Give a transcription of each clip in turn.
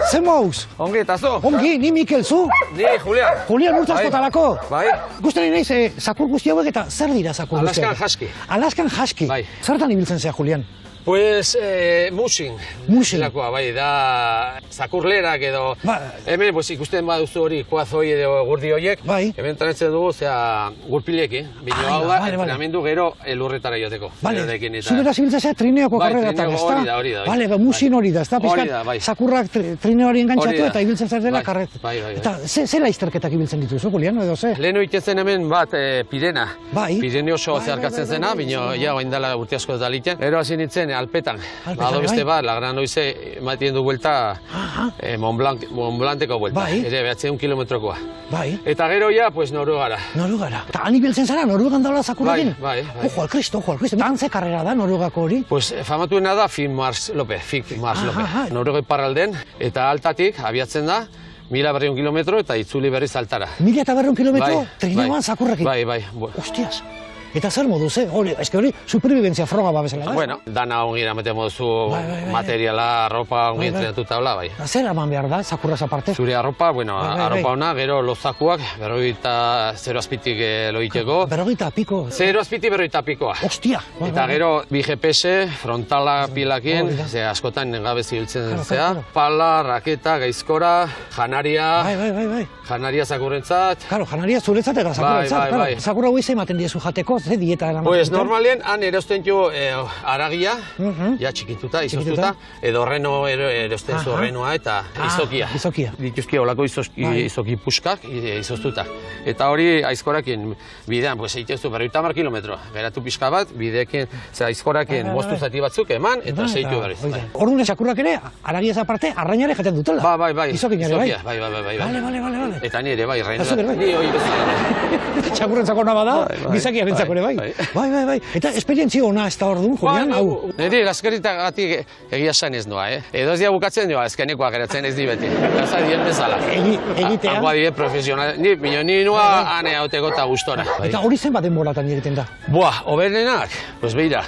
Zer mauz? Ongi, eta zu? Ongi, ni Mikel, zu? Ni, Julian. Julian urte askotalako. Bai. Gustari naiz, zakur guzti hauek eta zer dira zakur guzti hauek? Alaskan Husky. Alaskan Husky. Bai. Zertan ibiltzen zea, Julian? Pues, musin. Musin. Delakoa, bai, da zakurlerak edo... Ba. Hemen, pues, ikusten baduzu hori, koazoi edo gurdi horiek. Bai. Hemen trenetzen dugu, zera, gurpilekin. Bino hau da, entrenamendu gero elurretara joteko. Bale, zubera zibiltzen zea trineoko karreratan, ez da? Hori da. Bale, musin hori da, ez da? Hori da, bai. Zakurrak trineo hori engantzatu eta ibiltzen zer dela karret. Bai. Eta ze laizterketak ibiltzen dituzu, Julian, edo ze? Lehen itezen hemen bat Pirena. Bai. Pirene oso zeharkatzen zena, bino ja oindala urte asko eta liten. Gero hasi nintzen Alpetan. Bado beste bat, Lagran Oize ematien du buelta Montblanceko buelta. Bai. Ere, 900 kilometrokoa. Bai. Eta gero ja, pues, Noruegara. Norugara. Eta han ibiltzen zara, Noruegan daula zakurrekin? Bai. Ojo al Cristo. Dantze karrera da, Noruegako hori? Pues, famatuena da Fik Mars López. Noruega iparralden, eta altatik abiatzen da, 1200 kilometro eta itzuli berriz altara. 1200 kilometro trineoan zakurrekin? Bai. Hostias. Eta zer moduz, hori superviventzia froga babesela da? Bueno, dana ongi eramaten moduzu materiala, arropa ongi entrenatuta bla, bai. Zer eman behar da, zakurraz aparte? Zure arropa, bueno, arropa ona, gero lozakuak, 0 azpitik loiteko. 40 piko? 0 azpitik 40 pikoa. Ostia! Eta gero, bi GPS, frontala pilakin, ze askotan engabezi hiltzen zea. Pala, raketa, gaizkora, janaria. Bai. Janaria zakurrentzat. Karo, janaria zuretzat eta zakurrentzat. Bai. Zakurra huize ematen diezu jateko, ze dieta eraman. Pues normalien, han erosten jo aragia, ja txikituta, izoztuta, edo reno erosten zu renoa eta izokia. Izokia. Dituzki olako izoki puskak izoztuta. Eta hori aizkorakin bidean, pues egiten zu 50 kilometro. Geratu pixka bat, bideekin, aizkorakin moztu zati batzuk eman, eta seitu berriz. Orduan zakurrak ere, aragiaz aparte, arrainare jaten dutela. Bai. Izokinare, bai. Bale. Eta ni ere bai, Ni hori bezala. Txakurrentzako naba da, gizakia bentzako ere bai. Bai. Eta esperientzia ona ez da orduan, Julian, hau? Niri gaskeritagatik egia esan ez noa, Edo ez dia bukatzen joa, ezkenekoa geratzen ez di beti. Gaza dien bezala. Egitea? Hangoa die profesional. Ni noa ane hauteko eta gustora. Eta hori zen baten bolatan egiten da? Buah, oberenak, pues beira.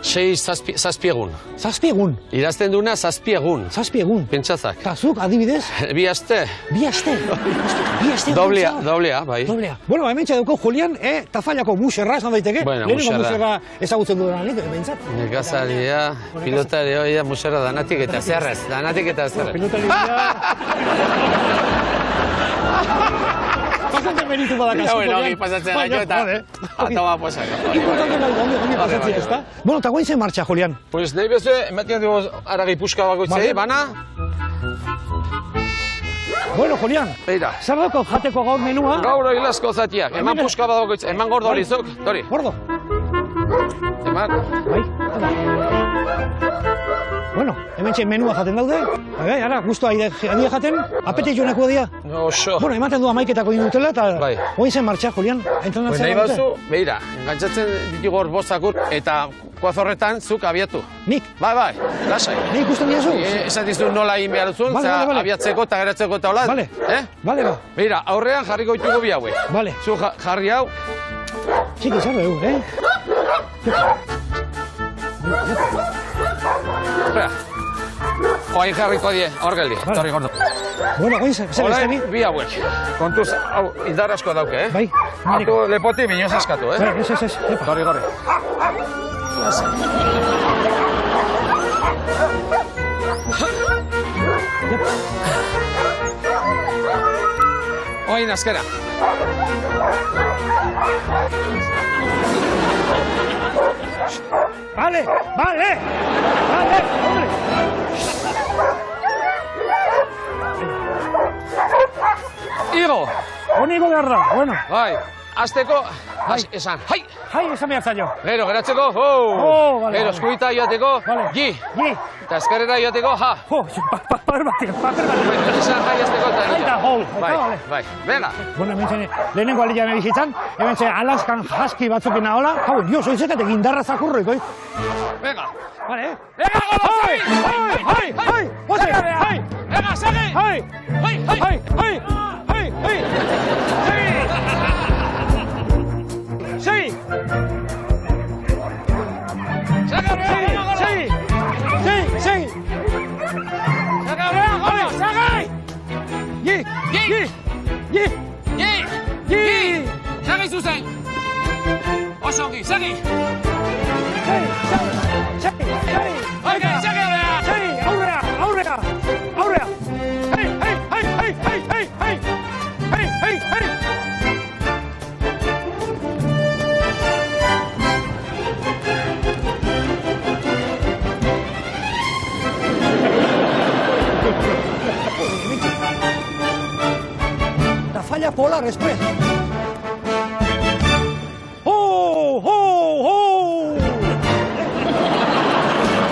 6 zazpiegun. Zazpiegun? Idazten duna zazpiegun. Zazpiegun? Pentsatzak. Eta zuk, adibidez? 2 aste. 2 aste? 2 aste? Doblea, bai. Bueno, hemen txaduko Julian, Tafallako muserra esan daiteke. Bueno, lehenengo muserra ezagutzen duena nik, bentsat. Nekazaria, pilotaria, muserra danatik eta zerrez. Pilotaria. Bastante meritu badakazu, Julian. Bueno, pasatzen gaito eta ataba posako. Importante nahi, ongi pasatzea, ezta? Bueno, eta guain zen martxa, Julian? Pues nahi bezu, ematen dugu aragi puska bagoitzei, bana? Bueno, Julian, Beira. zer dauko jateko gaur menua? Gaur oilazko zatiak, eman puska bagoitzei, eman gordo hori zuk, tori. Gordo. Eman. Bai. Bueno, hemen txen menua jaten daude. Bai, ara, guztua adia jaten, apete joaneko dia. Oso. Bueno, ematen du amaiketako indutela eta Bai. Oin zen martxa, Julian, entrenatzea Nahi bazu, beira, engantzatzen ditugu hor bozakur eta koazorretan zuk abiatu. Nik? Bai, lasai. Nik ikusten diazu? Esan dizu nola egin behar duzun, abiatzeko eta geratzeko eta hola. Bale. Bale. Beira, aurrean jarriko ditugu bi hauek. Bale. Zu jarri hau. Txiki, zarre egu, Espera. Oain jarriko die, hor geldi, torri gordo. Bueno, oin zer eskeni? Bi hauek. Kontuz, hau, indar asko dauke, Bai. Hatu lepoti minioz askatu, Ez. Torri. Oin azkera. Vale, hombre. Igo! Honigo behar da, bueno. Bai, azteko, esan, hai! Hai, esan behar zailo. Gero, geratzeko, Vale. Gero, eskuita joateko, Vale. gi! Gi! Eta eskerrera joateko, ha! Paper bat. Esan jai azteko eta Hai da, hol. Bai, venga! Bueno, hemen zen, lehenengo alian ebizitzan, hemen zen Alaskan Husky batzukin ahola. Hau, dios, oizetek indarra zakurroik, oi? Venga! Vale, Venga, golo, segi! Hai! Venga, segi! Hai! Segi! Segi! Segi zuzen! Oso ongi, segi! Segi! Oike, segi aurrera! Segi, aurrera! Hei! La falla polar express.